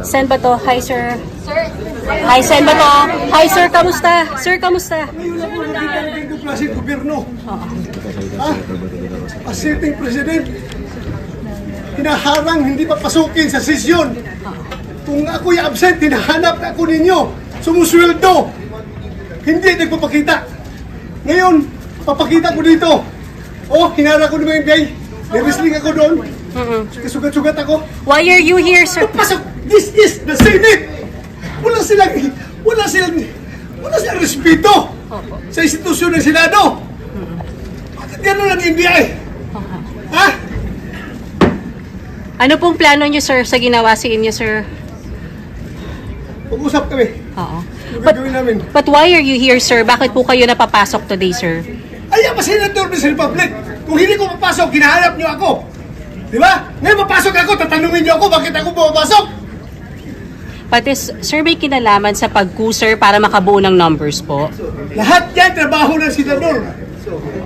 Sen ba to? Hi, sir. Hi, Sen ba to? Hi, sir. Kamusta? Sir, kamusta? Ngayon ako nakita ng ganitong klaseng gobyerno. As sitting president, hinaharang hindi papasukin sa sesyon. Kung ako'y absent, hinahanap ako ninyo. Sumusweldo. Hindi nagpapakita. Ngayon, papakita ko dito. Hinara ko naman yung biyay. May-wrestling ako doon. Kasugat-sugat ako. Why are you here, sir? Papasok! This is the Senate! Wala silang respeto sa institusyon ng Senado. Bakit gano'n ang NBI? Ha? Ano pong plano niyo, sir, sa ginawa sa inyo, sir? Pag-usap kami. Oo. Ang gagawin namin. But why are you here, sir? Bakit po kayo napapasok today, sir? Ay, ang senador ng Republic. Kung hindi ko mapasok, hinahanap niyo ako. Di ba? Ngayon mapasok ako, tatanungin niyo ako bakit ako pumapasok. Pati, sir, may kinalaman sa pag-coup, sir, para makabuo ng numbers po? Lahat yan, trabaho ng senador.